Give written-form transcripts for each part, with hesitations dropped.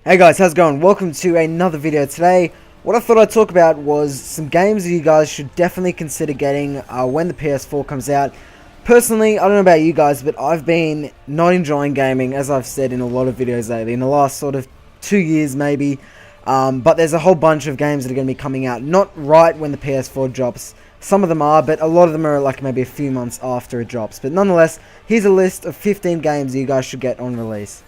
Hey guys, how's it going? Welcome to another video. Today, what I thought I'd talk about was some games that you guys should definitely consider getting when the PS4 comes out. Personally, I don't know about you guys, but I've been not enjoying gaming, as I've said in a lot of videos lately, in the last sort of 2 years maybe. But there's a whole bunch of games that are going to be coming out, not right when the PS4 drops. Some of them are, but a lot of them are like maybe a few months after it drops. But nonetheless, here's a list of 15 games that you guys should get on release.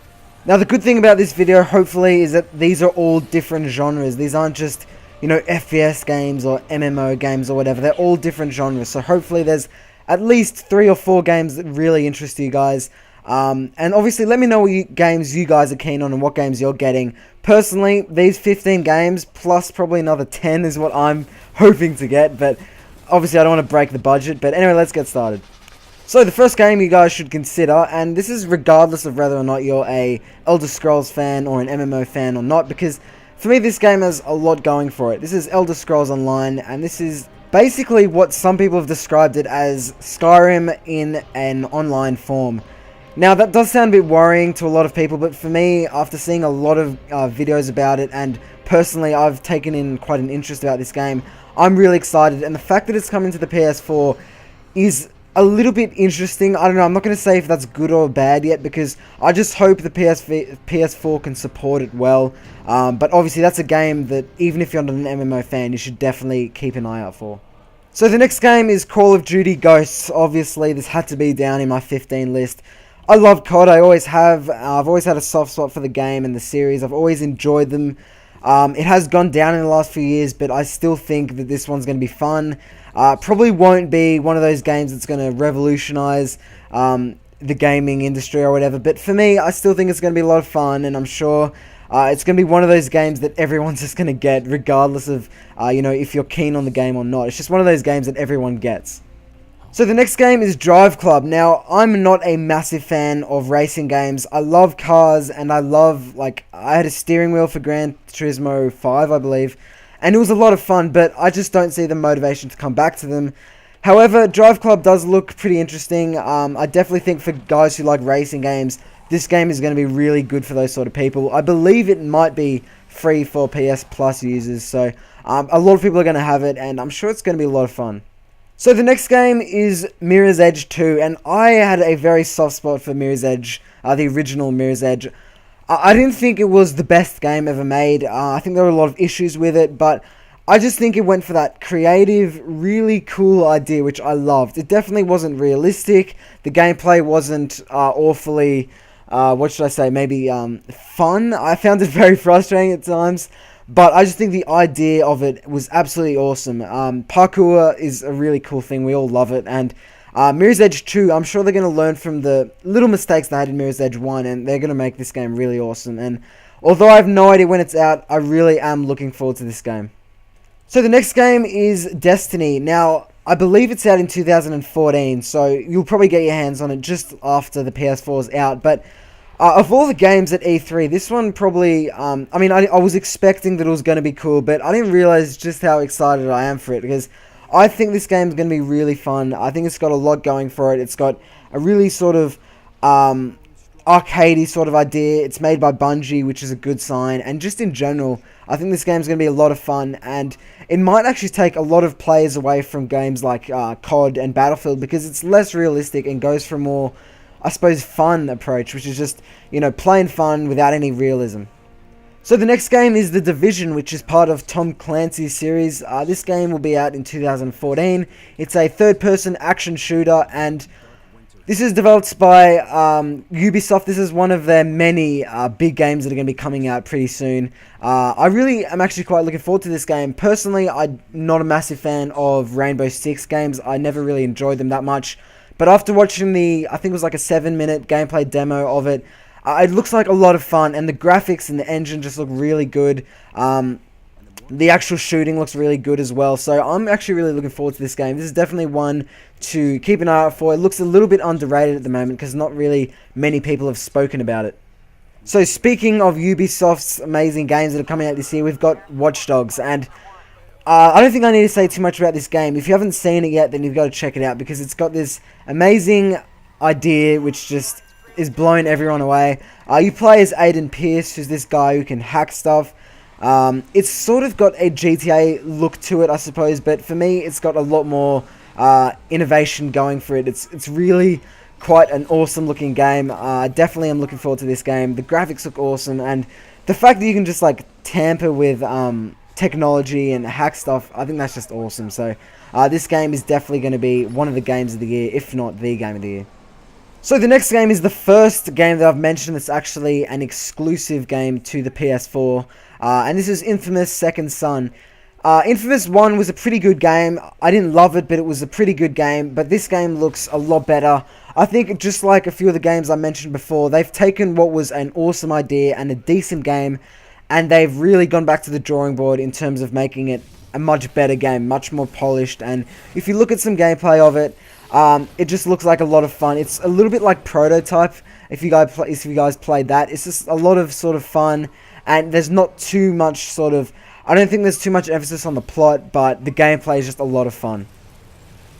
Now, the good thing about this video, hopefully, is that these are all different genres. These aren't just, FPS games or MMO games or whatever. They're all different genres. So hopefully there's at least 3 or 4 games that really interest you guys. And obviously, let me know what games you guys are keen on and what games you're getting. Personally, these 15 games, plus probably another 10 is what I'm hoping to get. But obviously, I don't want to break the budget. But anyway, let's get started. So the first game you guys should consider, and this is regardless of whether or not you're a Elder Scrolls fan or an MMO fan or not, because for me this game has a lot going for it. This is Elder Scrolls Online, and this is basically what some people have described it as Skyrim in an online form. Now that does sound a bit worrying to a lot of people, but for me, after seeing a lot of videos about it, and personally I've taken in quite an interest about this game, I'm really excited, and the fact that it's coming to the PS4 is a little bit interesting. I don't know, I'm not going to say if that's good or bad yet, because I just hope the PS4 can support it well. But obviously that's a game that even if you're not an MMO fan, you should definitely keep an eye out for. So the next game is Call of Duty Ghosts. Obviously this had to be down in my 15 list. I love COD, I always have. I've always had a soft spot for the game and the series. I've always enjoyed them. It has gone down in the last few years, but I still think that this one's going to be fun. Probably won't be one of those games that's going to revolutionize the gaming industry or whatever, but for me, I still think it's going to be a lot of fun, and I'm sure it's going to be one of those games that everyone's just going to get, regardless of, if you're keen on the game or not. It's just one of those games that everyone gets. So the next game is Drive Club. Now, I'm not a massive fan of racing games. I love cars, and I had a steering wheel for Gran Turismo 5, I believe, and it was a lot of fun, but I just don't see the motivation to come back to them. However, Drive Club does look pretty interesting. I definitely think for guys who like racing games, this game is going to be really good for those sort of people. I believe it might be free for PS Plus users, so a lot of people are going to have it, and I'm sure it's going to be a lot of fun. So the next game is Mirror's Edge 2, and I had a very soft spot for Mirror's Edge, the original Mirror's Edge. I didn't think it was the best game ever made. I think there were a lot of issues with it, but I just think it went for that creative, really cool idea, which I loved. It definitely wasn't realistic. The gameplay wasn't awfully, maybe fun. I found it very frustrating at times. But I just think the idea of it was absolutely awesome. Parkour is a really cool thing. We all love it. And Mirror's Edge 2, I'm sure they're going to learn from the little mistakes they had in Mirror's Edge 1. And they're going to make this game really awesome. And although I have no idea when it's out, I really am looking forward to this game. So the next game is Destiny. Now, I believe it's out in 2014. So you'll probably get your hands on it just after the PS4 is out. But of all the games at E3, this one probably, I was expecting that it was going to be cool, but I didn't realize just how excited I am for it, because I think this game is going to be really fun. I think it's got a lot going for it. It's got a really sort of arcadey sort of idea. It's made by Bungie, which is a good sign, and just in general, I think this game is going to be a lot of fun, and it might actually take a lot of players away from games like COD and Battlefield, because it's less realistic and goes for a more, I suppose, fun approach, which is just, plain fun without any realism. So the next game is The Division, which is part of Tom Clancy's series. This game will be out in 2014. It's a third-person action shooter, and this is developed by Ubisoft. This is one of their many big games that are going to be coming out pretty soon. I really am actually quite looking forward to this game. Personally, I'm not a massive fan of Rainbow Six games. I never really enjoyed them that much. But after watching I think it was like a 7-minute gameplay demo of it, it looks like a lot of fun, and the graphics and the engine just look really good. The actual shooting looks really good as well, so I'm actually really looking forward to this game. This is definitely one to keep an eye out for. It looks a little bit underrated at the moment, because not really many people have spoken about it. So speaking of Ubisoft's amazing games that are coming out this year, we've got Watch Dogs, and I don't think I need to say too much about this game. If you haven't seen it yet, then you've got to check it out, because it's got this amazing idea which just is blowing everyone away. You play as Aiden Pierce, who's this guy who can hack stuff. It's sort of got a GTA look to it, I suppose, but for me, it's got a lot more innovation going for it. It's really quite an awesome looking game. Definitely I'm looking forward to this game. The graphics look awesome, and the fact that you can just like tamper with technology and hack stuff, I think that's just awesome. So this game is definitely going to be one of the games of the year, if not the game of the year. So the next game is the first game that I've mentioned that's actually an exclusive game to the PS4, and this is Infamous Second Son. Infamous 1 was a pretty good game. I didn't love it, but it was a pretty good game. But this game looks a lot better. I think just like a few of the games I mentioned before, they've taken what was an awesome idea and a decent game, and they've really gone back to the drawing board in terms of making it a much better game, much more polished. And if you look at some gameplay of it, it just looks like a lot of fun. It's a little bit like Prototype. If you guys played that, it's just a lot of sort of fun, and there's not too much sort of, I don't think there's too much emphasis on the plot, but the gameplay is just a lot of fun.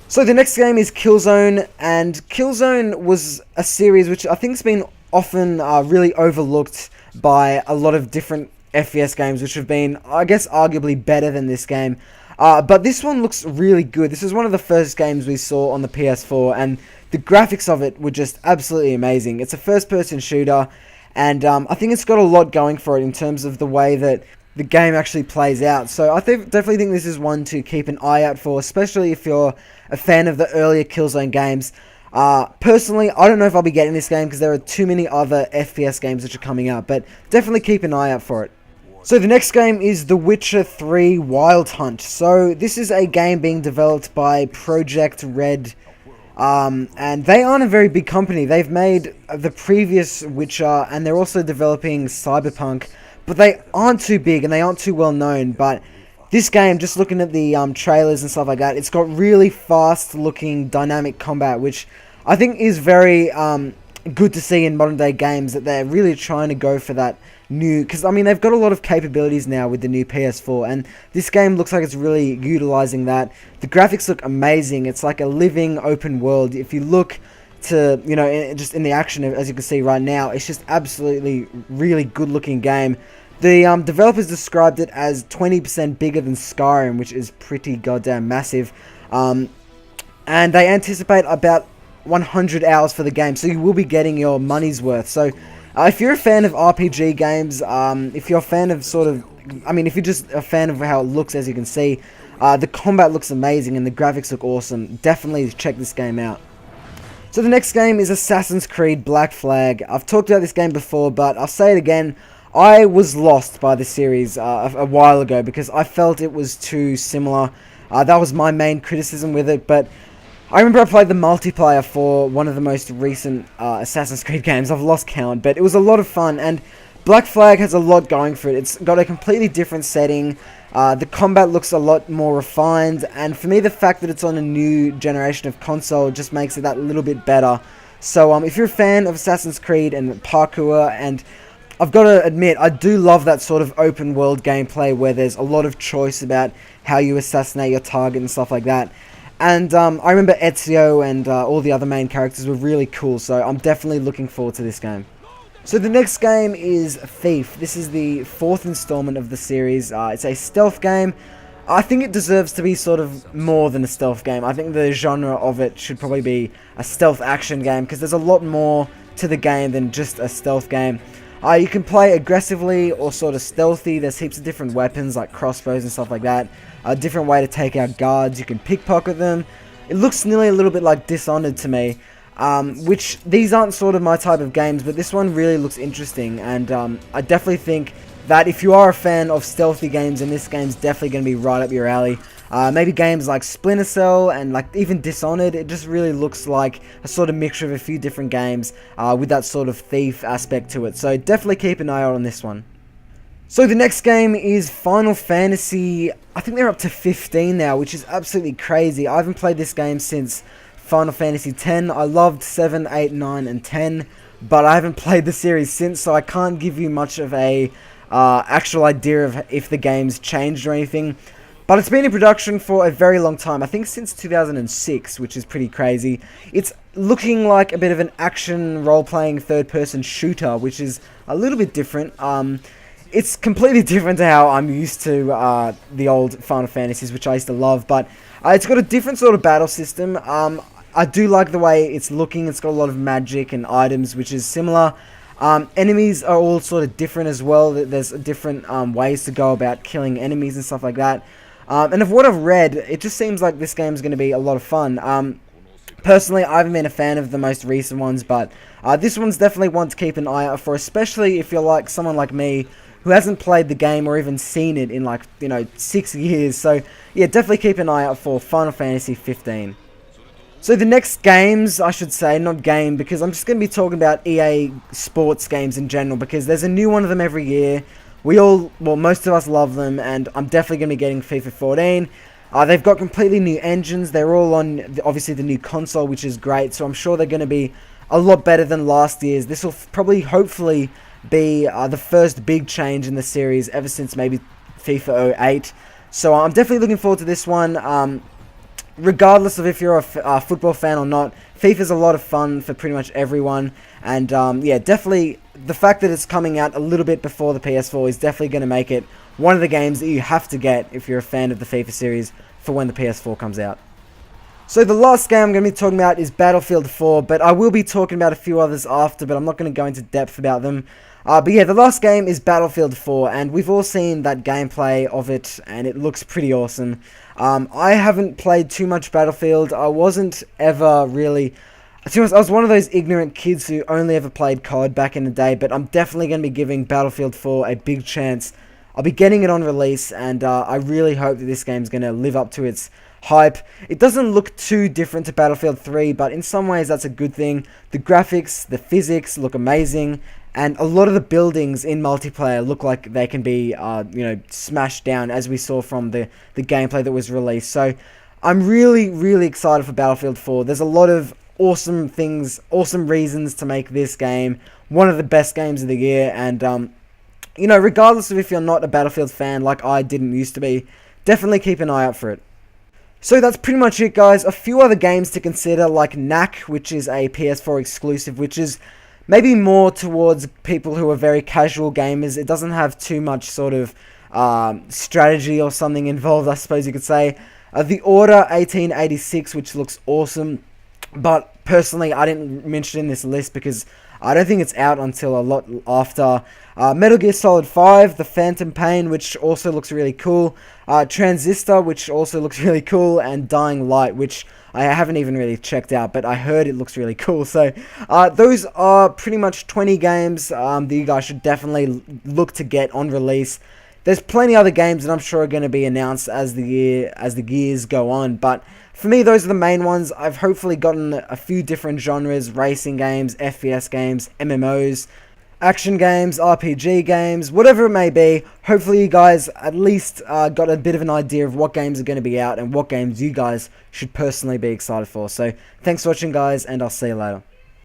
So the next game is Killzone, and Killzone was a series which I think has been often really overlooked by a lot of different FPS games, which have been, I guess, arguably better than this game. But this one looks really good. This is one of the first games we saw on the PS4, and the graphics of it were just absolutely amazing. It's a first-person shooter, and I think it's got a lot going for it in terms of the way that the game actually plays out. So I definitely think this is one to keep an eye out for, especially if you're a fan of the earlier Killzone games. Personally, I don't know if I'll be getting this game because there are too many other FPS games which are coming out, but definitely keep an eye out for it. So the next game is The Witcher 3 Wild Hunt. So this is a game being developed by Project Red, and they aren't a very big company. They've made the previous Witcher, and they're also developing Cyberpunk, but they aren't too big and they aren't too well known. But this game, just looking at the trailers and stuff like that, it's got really fast looking dynamic combat, which I think is very good to see in modern day games, that they're really trying to go for that new, because I mean they've got a lot of capabilities now with the new PS4, and this game looks like it's really utilizing that. The graphics look amazing. It's like a living open world. If you look to, you know, just in the action, as you can see right now, it's just absolutely really good looking game. The developers described it as 20% bigger than Skyrim, which is pretty goddamn massive, and they anticipate about 100 hours for the game, so you will be getting your money's worth. So if you're a fan of RPG games, if you're a fan of sort of, I mean, if you're just a fan of how it looks, as you can see, the combat looks amazing and the graphics look awesome. Definitely check this game out. So the next game is Assassin's Creed Black Flag. I've talked about this game before, but I'll say it again. I was lost by the series a while ago because I felt it was too similar. That was my main criticism with it, but I remember I played the multiplayer for one of the most recent Assassin's Creed games. I've lost count, but it was a lot of fun, and Black Flag has a lot going for it. It's got a completely different setting. The combat looks a lot more refined, and for me, the fact that it's on a new generation of console just makes it that little bit better. So if you're a fan of Assassin's Creed and parkour, and I've got to admit, I do love that sort of open world gameplay where there's a lot of choice about how you assassinate your target and stuff like that. And I remember Ezio and all the other main characters were really cool, so I'm definitely looking forward to this game. So the next game is Thief. This is the 4th installment of the series. It's a stealth game. I think it deserves to be sort of more than a stealth game. I think the genre of it should probably be a stealth action game, because there's a lot more to the game than just a stealth game. You can play aggressively or sort of stealthy. There's heaps of different weapons like crossbows and stuff like that. A different way to take out guards. You can pickpocket them. It looks nearly a little bit like Dishonored to me, which these aren't sort of my type of games, but this one really looks interesting, and I definitely think that if you are a fan of stealthy games, then this game's definitely going to be right up your alley. Maybe games like Splinter Cell and like even Dishonored, it just really looks like a sort of mixture of a few different games with that sort of thief aspect to it. So definitely keep an eye out on this one. So the next game is Final Fantasy. I think they're up to 15 now, which is absolutely crazy. I haven't played this game since Final Fantasy X. I loved 7, 8, 9, and 10, but I haven't played the series since, so I can't give you much of a actual idea of if the game's changed or anything. But it's been in production for a very long time. I think since 2006, which is pretty crazy. It's looking like a bit of an action role-playing third-person shooter, which is a little bit different. It's completely different to how I'm used to the old Final Fantasies, which I used to love, but it's got a different sort of battle system. I do like the way it's looking. It's got a lot of magic and items, which is similar. Enemies are all sort of different as well. There's different ways to go about killing enemies and stuff like that. And of what I've read, it just seems like this game is going to be a lot of fun. Personally, I haven't been a fan of the most recent ones, but this one's definitely one to keep an eye out for, especially if you're like someone like me who hasn't played the game or even seen it in like, 6 years. So yeah, definitely keep an eye out for Final Fantasy 15. So the next games, I should say, not game, because I'm just going to be talking about EA sports games in general, because there's a new one of them every year. Most of us love them, and I'm definitely going to be getting FIFA 14. They've got completely new engines. They're all on, obviously, the new console, which is great, so I'm sure they're going to be a lot better than last year's. This will probably, hopefully, be the first big change in the series ever since maybe FIFA 08. So I'm definitely looking forward to this one. Regardless of if you're a football fan or not, FIFA's a lot of fun for pretty much everyone. And yeah, definitely the fact that it's coming out a little bit before the PS4 is definitely going to make it one of the games that you have to get if you're a fan of the FIFA series for when the PS4 comes out. So the last game I'm going to be talking about is Battlefield 4, but I will be talking about a few others after, but I'm not going to go into depth about them. But yeah, the last game is Battlefield 4, and we've all seen that gameplay of it, and it looks pretty awesome. I haven't played too much Battlefield. I wasn't ever really... I was one of those ignorant kids who only ever played COD back in the day, but I'm definitely going to be giving Battlefield 4 a big chance. I'll be getting it on release, and I really hope that this game's going to live up to its hype. It doesn't look too different to Battlefield 3, but in some ways that's a good thing. The graphics, the physics look amazing, and a lot of the buildings in multiplayer look like they can be, smashed down, as we saw from the gameplay that was released. So I'm really, really excited for Battlefield 4. There's a lot of awesome things, awesome reasons to make this game one of the best games of the year, and regardless of if you're not a Battlefield fan like I didn't used to be, definitely keep an eye out for it. So that's pretty much it, guys. A few other games to consider, like Knack, which is a PS4 exclusive, which is maybe more towards people who are very casual gamers. It doesn't have too much sort of strategy or something involved, I suppose you could say. The Order 1886, which looks awesome, but personally I didn't mention it in this list because I don't think it's out until a lot after. Metal Gear Solid 5, The Phantom Pain, which also looks really cool. Transistor, which also looks really cool. And Dying Light, which I haven't even really checked out, but I heard it looks really cool. So those are pretty much 20 games that you guys should definitely look to get on release. There's plenty other games that I'm sure are going to be announced as the years go on, but for me, those are the main ones. I've hopefully gotten a few different genres: racing games, FPS games, MMOs, action games, RPG games, whatever it may be. Hopefully you guys at least got a bit of an idea of what games are going to be out and what games you guys should personally be excited for. So thanks for watching, guys, and I'll see you later.